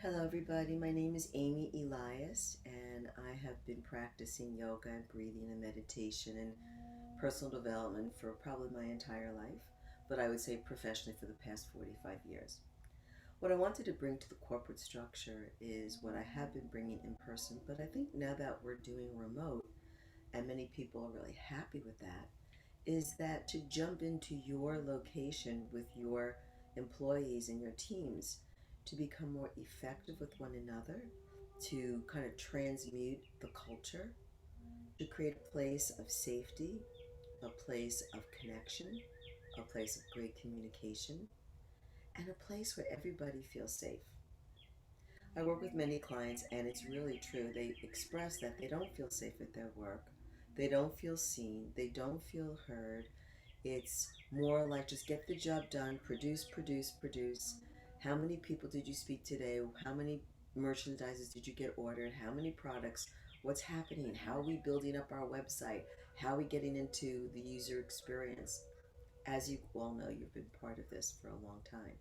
Hello, everybody. My name is Amy Elias, and I have been practicing yoga and breathing and meditation and personal development for probably my entire life, but I would say professionally for the past 45 years. What I wanted to bring to the corporate structure is what I have been bringing in person, but I think now that we're doing remote, and many people are really happy with that, is that to jump into your location with your employees and your teams to become more effective with one another, to kind of transmute the culture, to create a place of safety, a place of connection, a place of great communication, and a place where everybody feels safe. I work with many clients, and it's really true. They express that they don't feel safe at their work, they don't feel seen, they don't feel heard. It's more like just get the job done, produce, produce, produce. How many people did you speak today? How many merchandises did you get ordered? How many products? What's happening? How are we building up our website? How are we getting into the user experience? As you all know, you've been part of this for a long time.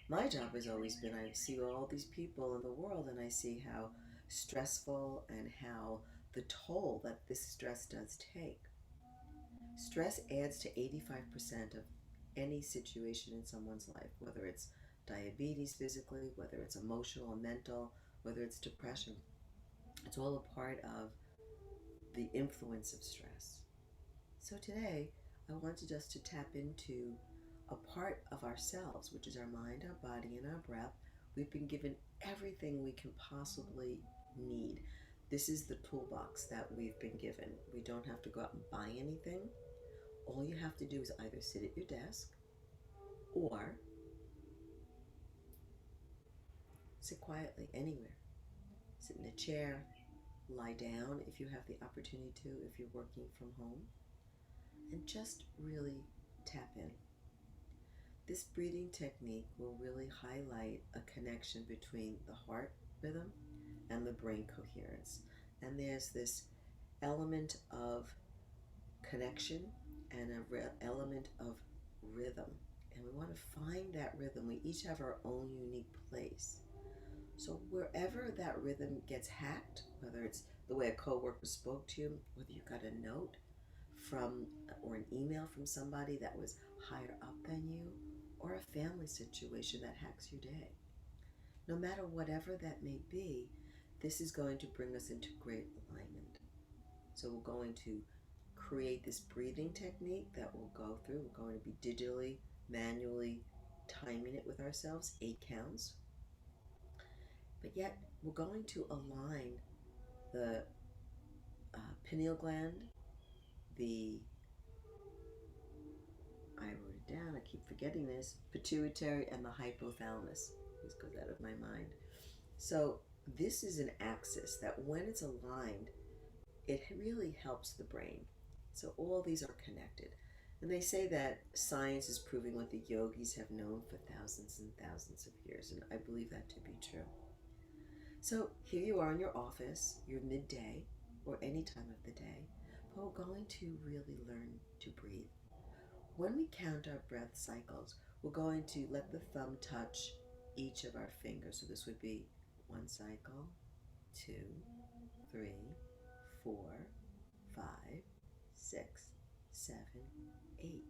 My job has always been I see all these people in the world and I see how stressful and how the toll that this stress does take. Stress adds to 85% of any situation in someone's life, whether it's diabetes physically, whether it's emotional or mental, whether it's depression. It's all a part of the influence of stress. So today, I wanted us to tap into a part of ourselves, which is our mind, our body, and our breath. We've been given everything we can possibly need. This is the toolbox that we've been given. We don't have to go out and buy anything. All you have to do is either sit at your desk or sit quietly anywhere. Sit in a chair, lie down if you have the opportunity to, if you're working from home, and just really tap in. This breathing technique will really highlight a connection between the heart rhythm and the brain coherence. And there's this element of connection and an element of rhythm. And we want to find that rhythm. We each have our own unique place. So wherever that rhythm gets hacked, whether it's the way a coworker spoke to you, whether you got a note from or an email from somebody that was higher up than you, or a family situation that hacks your day. No matter whatever that may be, this is going to bring us into great alignment. So we're going to create this breathing technique that we'll go through. We're going to be digitally, manually timing it with ourselves, 8 counts. But yet we're going to align the pineal gland, the, I wrote it down, I keep forgetting this, pituitary, and the hypothalamus. This goes out of my mind. So this is an axis that when it's aligned, it really helps the brain. So all these are connected. And they say that science is proving what the yogis have known for thousands and thousands of years, and I believe that to be true. So here you are in your office, you're midday, or any time of the day, but we're going to really learn to breathe. When we count our breath cycles, we're going to let the thumb touch each of our fingers. So this would be 1 cycle, 2, 3, 4, 5, 6, 7, 8.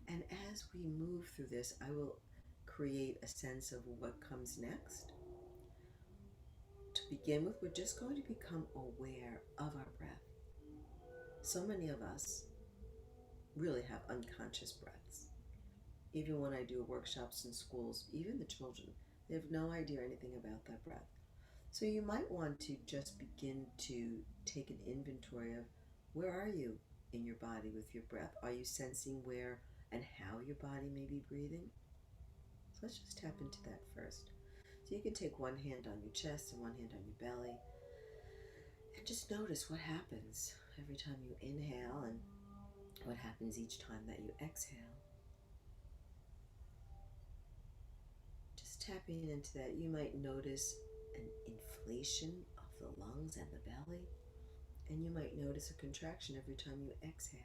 And as we move through this, I will create a sense of what comes next. To begin with, we're just going to become aware of our breath. So many of us really have unconscious breaths. Even when I do workshops in schools, even the children, they have no idea anything about that breath. So you might want to just begin to take an inventory of where are you in your body with your breath? Are you sensing where and how your body may be breathing? So let's just tap into that first. So you can take one hand on your chest and one hand on your belly and just notice what happens every time you inhale and what happens each time that you exhale. Just tapping into that, you might notice an inflation of the lungs and the belly, and you might notice a contraction every time you exhale.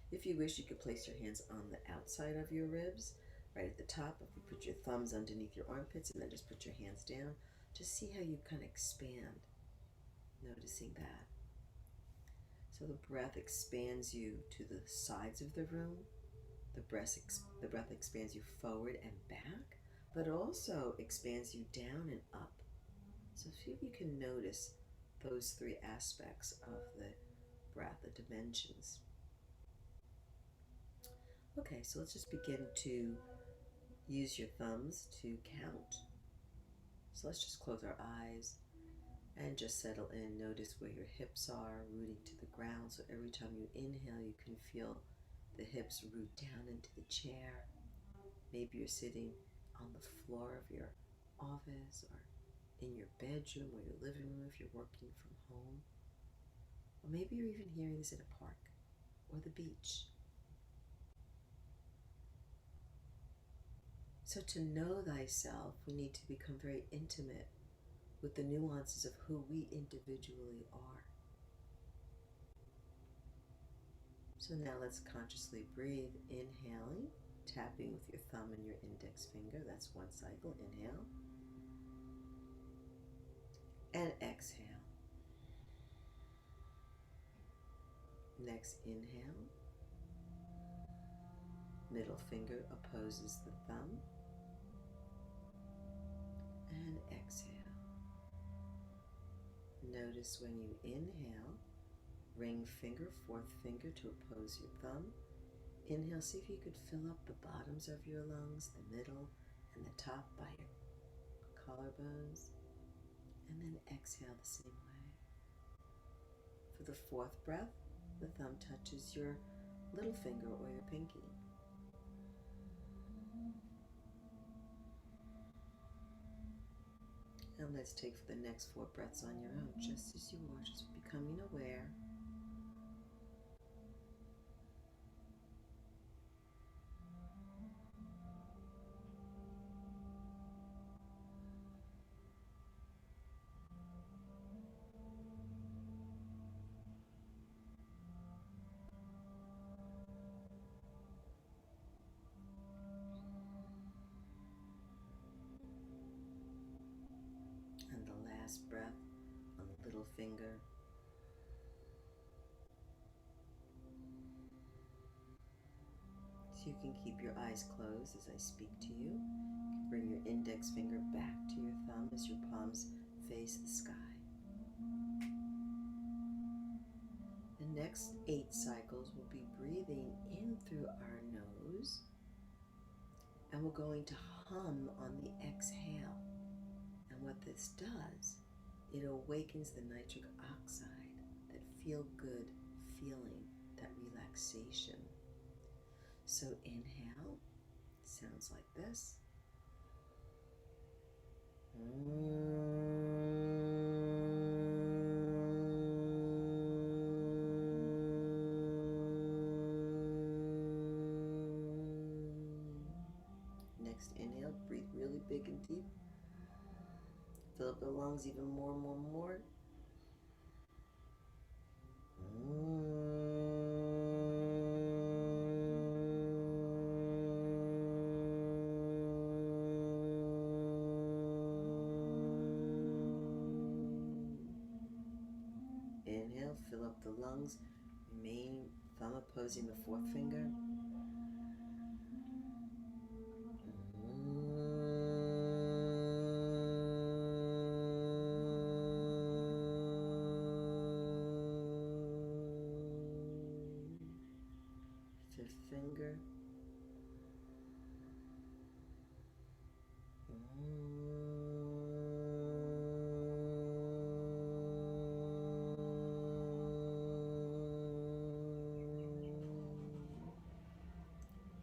If you wish, you could place your hands on the outside of your ribs, right at the top. If you put your thumbs underneath your armpits and then just put your hands down, just see how you kind of expand, noticing that. So the breath expands you to the sides of the room. The breath expands you forward and back, but also expands you down and up. So see if you can notice those three aspects of the breath, the dimensions. Okay, so let's just begin to use your thumbs to count. So let's just close our eyes and just settle in. Notice where your hips are, rooting to the ground. So every time you inhale, you can feel the hips root down into the chair. Maybe you're sitting on the floor of your office or in your bedroom or your living room if you're working from home. Or maybe you're even hearing this in a park or the beach. So to know thyself, we need to become very intimate with the nuances of who we individually are. So now let's consciously breathe, inhaling, tapping with your thumb and your index finger. That's one cycle. Inhale. And exhale. Next, inhale. Middle finger opposes the thumb. And exhale. Notice when you inhale, ring finger, fourth finger to oppose your thumb. Inhale, see if you could fill up the bottoms of your lungs, the middle, and the top by your collarbones. And then exhale the same way. For the fourth breath, the thumb touches your little finger or your pinky. And let's take for the next 4 breaths on your own, just as you are, just becoming aware. And the last breath on the little finger. So you can keep your eyes closed as I speak to you. You can bring your index finger back to your thumb as your palms face the sky. The next 8 cycles will be breathing in through our nose, and we're going to hum on the exhale. And what this does, it awakens the nitric oxide, that feel-good feeling, that relaxation. So inhale, sounds like this. Next inhale, breathe really big and deep. Fill up the lungs even more and more and more. Inhale, fill up the lungs. Remain, thumb opposing the fourth finger. Fifth finger.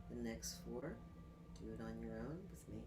The next 4, do it on your own with me.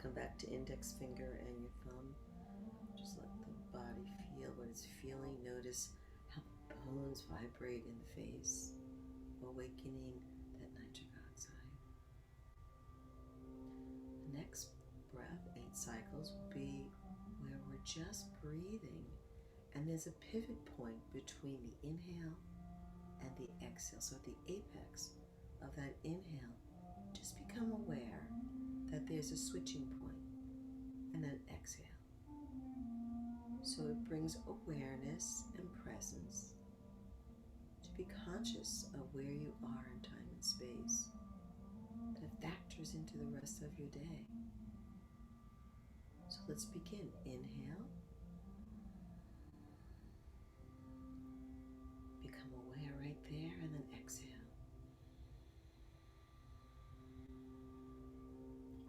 Come back to index finger and your thumb. Just let the body feel what it's feeling. Notice how the bones vibrate in the face, awakening that nitric oxide. The next breath, 8 cycles, will be where we're just breathing. And there's a pivot point between the inhale and the exhale. So at the apex of that inhale, just become aware that there's a switching point, and then exhale. So it brings awareness and presence to be conscious of where you are in time and space. That factors into the rest of your day. So let's begin. Inhale. Become aware right there, and then exhale.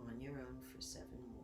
On your own for 7 more.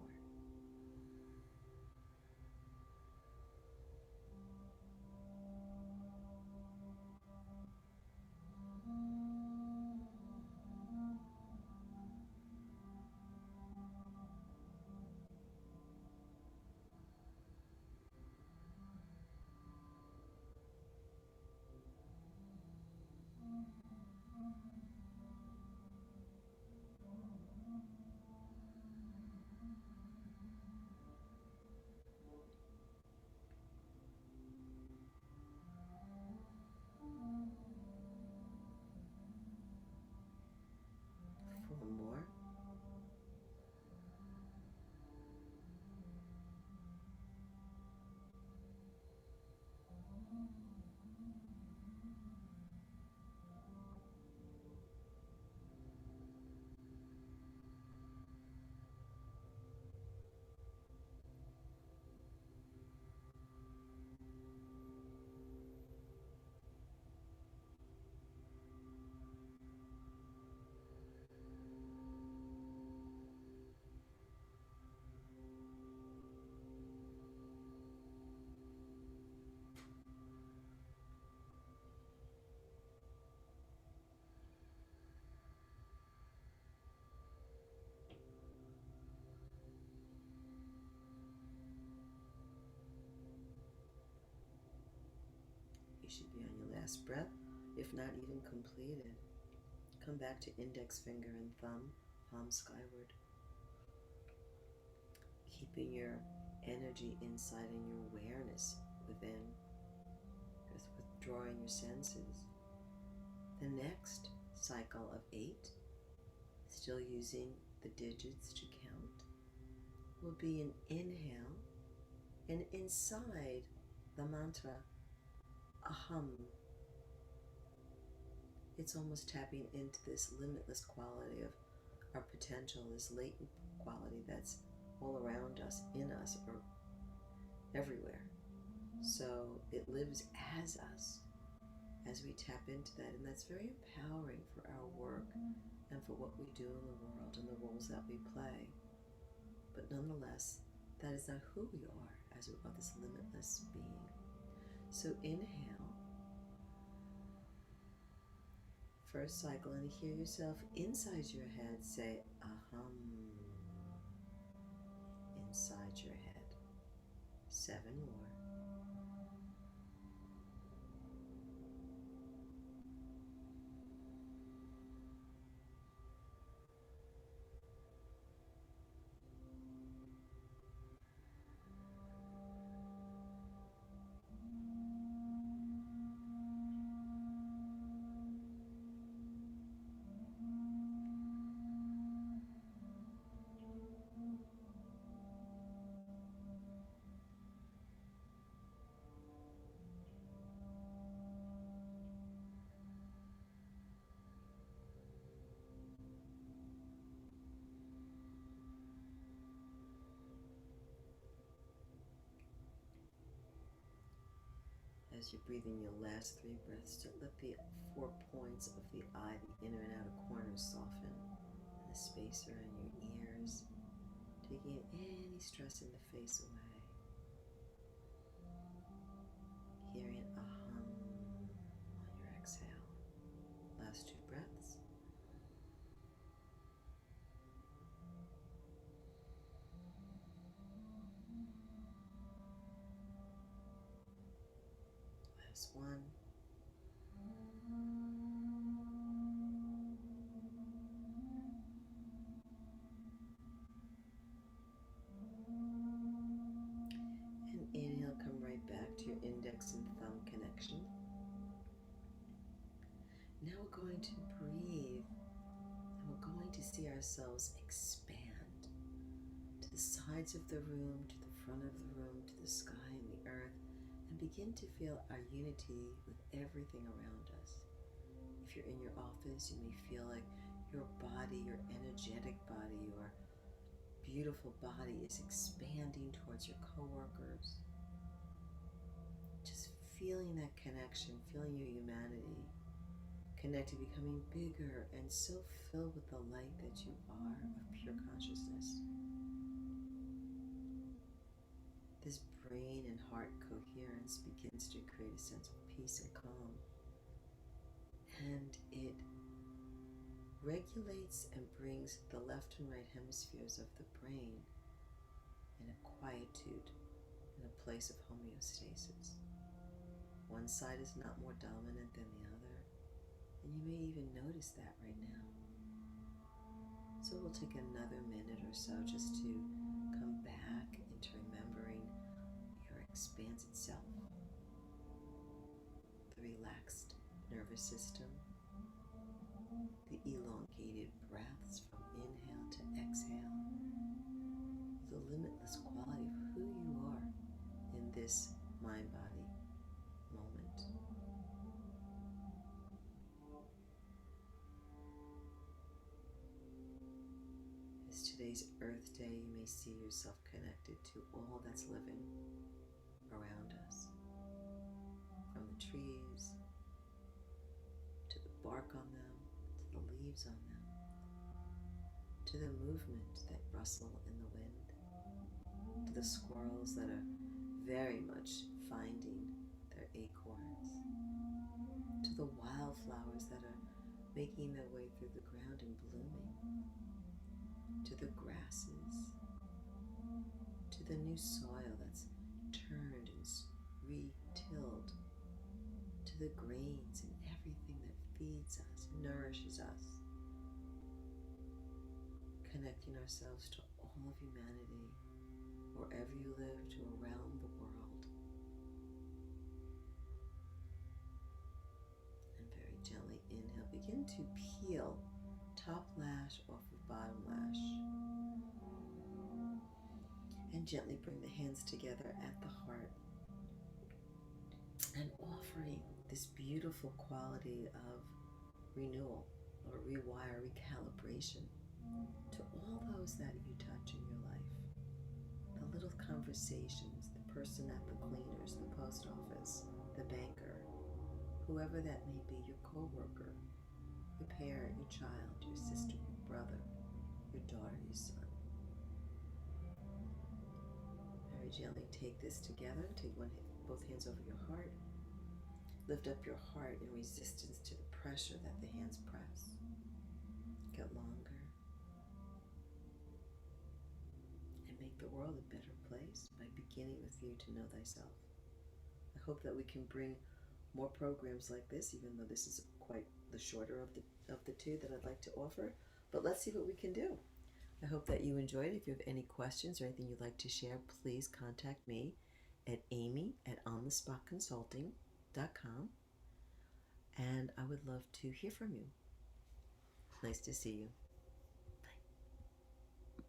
More. You should be on your last breath, if not even completed. Come back to index finger and thumb, palm skyward. Keeping your energy inside and your awareness within, just withdrawing your senses. The next cycle of 8, still using the digits to count, will be an inhale, and inside the mantra, a hum. It's almost tapping into this limitless quality of our potential, this latent quality that's all around us, in us, or everywhere. So it lives as us as we tap into that, and that's very empowering for our work and for what we do in the world and the roles that we play. But nonetheless, that is not who we are, as we are this limitless being. So inhale, first cycle, and hear yourself inside your head say, aham, inside your head. 7 more. As you breathe in your last 3 breaths, to let the 4 points of the eye, the inner and outer corners, soften, and the space around your ears, taking any stress in the face away. Hearing a hum on your exhale. Last 2 breaths. Last one. And inhale, come right back to your index and thumb connection. Now we're going to breathe, and we're going to see ourselves expand to the sides of the room, to the front of the room, to the sky and the earth, and begin to feel our unity with everything around us. If you're in your office, you may feel like your body, your energetic body, your beautiful body is expanding towards your coworkers. Just feeling that connection, feeling your humanity, connected, becoming bigger and so filled with the light that you are of pure consciousness. This brain and heart coherence begins to create a sense of peace and calm. And it regulates and brings the left and right hemispheres of the brain in a quietude, in a place of homeostasis. One side is not more dominant than the other, and you may even notice that right now. So we'll take another minute or so just to come back into remembering your expansive self, the relaxed nervous system, the elongated breaths from inhale to exhale, the limitless quality of who you are in this mind-body moment. As today's Earth Day, you may see yourself connected to all that's living around us, from the trees, to the bark on them, to the leaves on them, to the movement that rustle in the wind, to the squirrels that are very much finding their acorns, to the wildflowers that are making their way through the ground and blooming, to the grasses, to the new soil that's turned and re-tilled, to the grains and everything that feeds us, nourishes us, connecting ourselves to all of humanity, wherever you live, to around the world. And very gently inhale, begin to peel top lash off of bottom lash. And gently bring the hands together at the heart. And offering this beautiful quality of renewal or rewire, recalibration to all those that you touch in your life. The little conversations, the person at the cleaners, the post office, the banker, whoever that may be, your coworker, your parent, your child, your sister, your brother, your daughter, your son. Very gently take this together. Take both hands over your heart. Lift up your heart in resistance to the pressure that the hands press. Get longer. And make the world a better place by beginning with you to know thyself. I hope that we can bring more programs like this, even though this is quite the shorter of the two that I'd like to offer. But let's see what we can do. I hope that you enjoyed it. If you have any questions or anything you'd like to share, please contact me at amy@onthespotconsulting.com, and I would love to hear from you. Nice to see you.